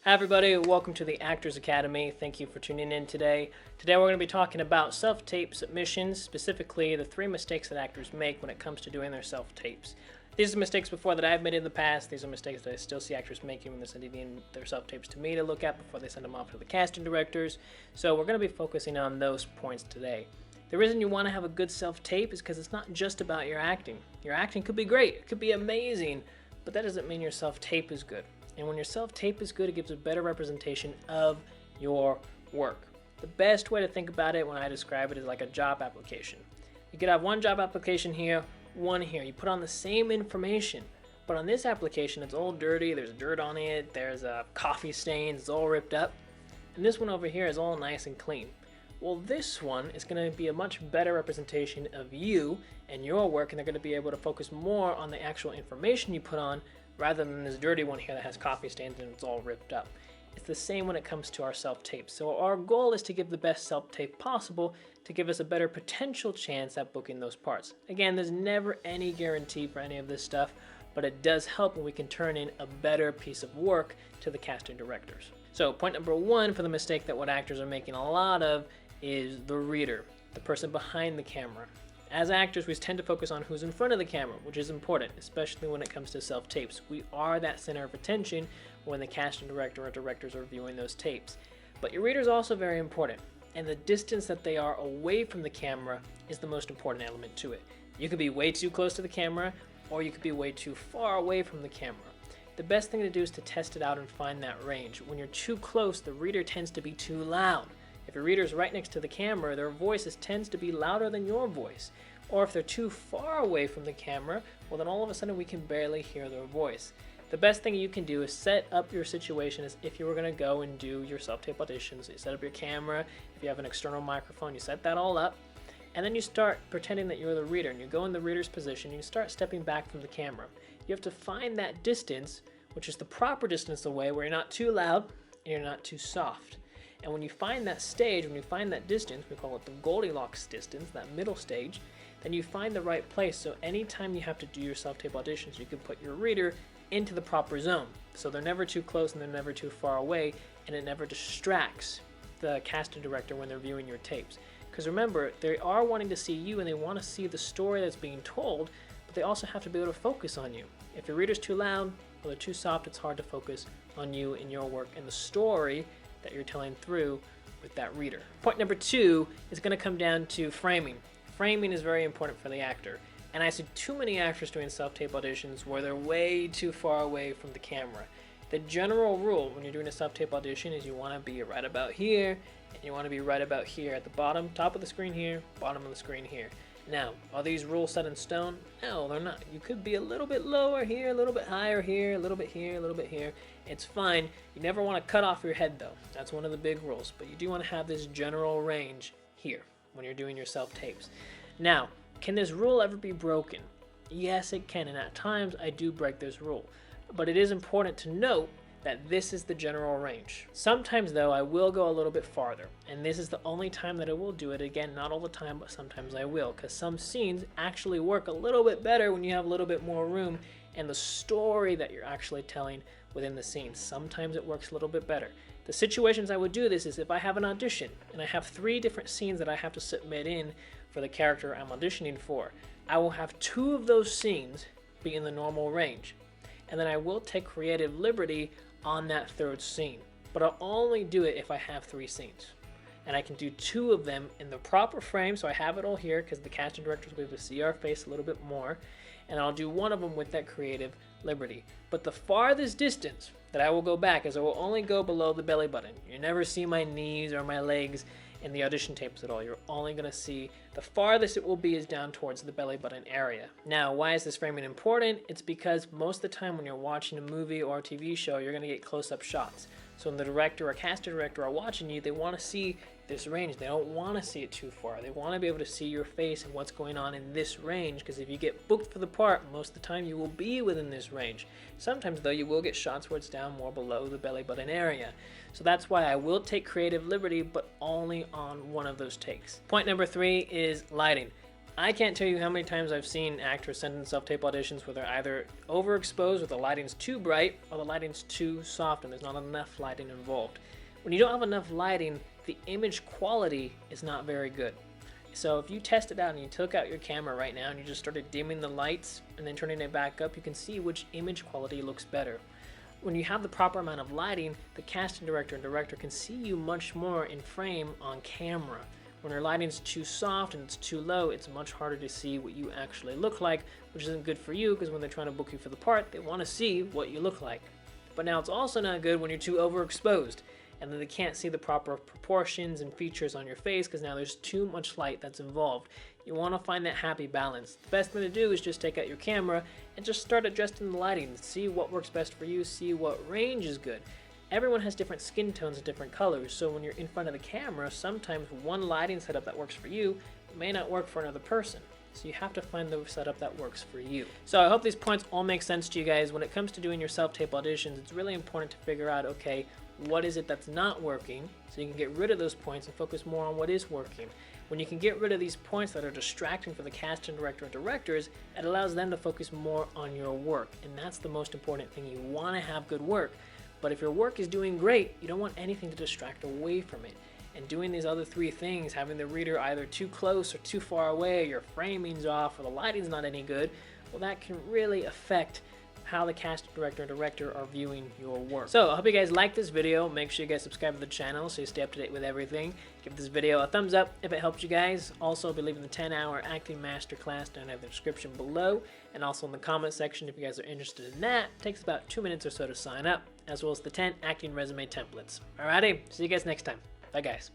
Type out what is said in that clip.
Hi everybody, welcome to the Actors Academy. Thank you for tuning in today. Today we're going to be talking about self-tape submissions, specifically the 3 mistakes that actors make when it comes to doing their self-tapes. These are mistakes before that I've made in the past. These are mistakes that I still see actors making when they're sending in their self-tapes to me to look at before they send them off to the casting directors. So we're going to be focusing on those points today. The reason you want to have a good self-tape is because it's not just about your acting. Your acting could be great, it could be amazing, but that doesn't mean your self-tape is good. And when your self-tape is good, it gives a better representation of your work. The best way to think about it when I describe it is like a job application. You could have one job application here, one here. You put on the same information, but on this application, it's all dirty. There's dirt on it. There's coffee stains. It's all ripped up. And this one over here is all nice and clean. Well, this one is going to be a much better representation of you and your work, and they're going to be able to focus more on the actual information you put on rather than this dirty one here that has coffee stains and it's all ripped up. It's the same when it comes to our self-tapes. So our goal is to give the best self-tape possible to give us a better potential chance at booking those parts. Again, there's never any guarantee for any of this stuff, but it does help when we can turn in a better piece of work to the casting directors. So point number 1 for the mistake that what actors are making a lot of is the reader, the person behind the camera. As actors, we tend to focus on who's in front of the camera, which is important, especially when it comes to self-tapes. We are that center of attention when the casting director or directors are viewing those tapes. But your reader is also very important, and the distance that they are away from the camera is the most important element to it. You could be way too close to the camera, or you could be way too far away from the camera. The best thing to do is to test it out and find that range. When you're too close, the reader tends to be too loud. If your reader is right next to the camera, their voice tends to be louder than your voice. Or if they're too far away from the camera, well then all of a sudden we can barely hear their voice. The best thing you can do is set up your situation as if you were going to go and do your self-tape auditions. You set up your camera, if you have an external microphone, you set that all up, and then you start pretending that you're the reader, and you go in the reader's position, and you start stepping back from the camera. You have to find that distance, which is the proper distance away, where you're not too loud and you're not too soft. And when you find that stage, when you find that distance, we call it the Goldilocks distance, that middle stage, then you find the right place. So anytime you have to do your self-tape auditions, you can put your reader into the proper zone. So they're never too close and they're never too far away, and it never distracts the casting director when they're viewing your tapes. Because remember, they are wanting to see you and they want to see the story that's being told, but they also have to be able to focus on you. If your reader's too loud or they're too soft, it's hard to focus on you and your work and the story that you're telling through with that reader. Point number 2 is going to come down to framing. Framing is very important for the actor, and I see too many actors doing self-tape auditions where they're way too far away from the camera. The general rule when you're doing a self-tape audition is you want to be right about here, and you want to be right about here at the bottom, top of the screen here, bottom of the screen here. Now, are these rules set in stone? No, they're not. You could be a little bit lower here, a little bit higher here, a little bit here, a little bit here. It's fine. You never want to cut off your head though. That's one of the big rules. But you do want to have this general range here when you're doing your self-tapes. Now, can this rule ever be broken? Yes, it can, and at times I do break this rule. But it is important to note that this is the general range. Sometimes though, I will go a little bit farther, and this is the only time that I will do it. Again, not all the time, but sometimes I will, because some scenes actually work a little bit better when you have a little bit more room and the story that you're actually telling within the scene. Sometimes it works a little bit better. The situations I would do this is if I have an audition and I have 3 different scenes that I have to submit in for the character I'm auditioning for, I will have 2 of those scenes be in the normal range. And then I will take creative liberty on that 3rd scene. But I'll only do it if I have 3 scenes. And I can do 2 of them in the proper frame, so I have it all here because the casting directors will be able to see our face a little bit more. And I'll do 1 of them with that creative liberty. But the farthest distance that I will go back is I will only go below the belly button. You never see my knees or my legs in the audition tapes at all. You're only going to see the farthest it will be is down towards the belly button area. Now, why is this framing important? It's because most of the time when you're watching a movie or a TV show, you're going to get close-up shots. So when the director or casting director are watching you, they want to see this range. They don't want to see it too far. They want to be able to see your face and what's going on in this range, because if you get booked for the part, most of the time you will be within this range. Sometimes though, you will get shots where it's down more below the belly button area. So that's why I will take creative liberty, but only on 1 of those takes. Point number 3 is lighting. I can't tell you how many times I've seen actors send in self-tape auditions where they're either overexposed or the lighting's too bright or the lighting's too soft and there's not enough lighting involved. When you don't have enough lighting, the image quality is not very good. So if you test it out and you took out your camera right now and you just started dimming the lights and then turning it back up, you can see which image quality looks better. When you have the proper amount of lighting, the casting director and director can see you much more in frame on camera. When your lighting's too soft and it's too low, it's much harder to see what you actually look like, which isn't good for you because when they're trying to book you for the part, they want to see what you look like. But now it's also not good when you're too overexposed and then they can't see the proper proportions and features on your face because now there's too much light that's involved. You want to find that happy balance. The best thing to do is just take out your camera and just start adjusting the lighting. See what works best for you, see what range is good. Everyone has different skin tones and different colors, so when you're in front of the camera, sometimes one lighting setup that works for you may not work for another person. So you have to find the setup that works for you. So I hope these points all make sense to you guys. When it comes to doing your self-tape auditions, it's really important to figure out, okay, what is it that's not working, so you can get rid of those points and focus more on what is working. When you can get rid of these points that are distracting for the casting director and directors, it allows them to focus more on your work, and that's the most important thing. You want to have good work, but if your work is doing great, you don't want anything to distract away from it. And doing these other three things, having the reader either too close or too far away, your framing's off, or the lighting's not any good, well, that can really affect how the casting director and director are viewing your work. So I hope you guys like this video. Make sure you guys subscribe to the channel so you stay up to date with everything. Give this video a thumbs up if it helped you guys. Also, be leaving the 10-hour acting masterclass down in the description below, and also in the comment section if you guys are interested in that. It takes about 2 minutes or so to sign up, as well as the 10 acting resume templates. Alrighty, see you guys next time. Bye guys.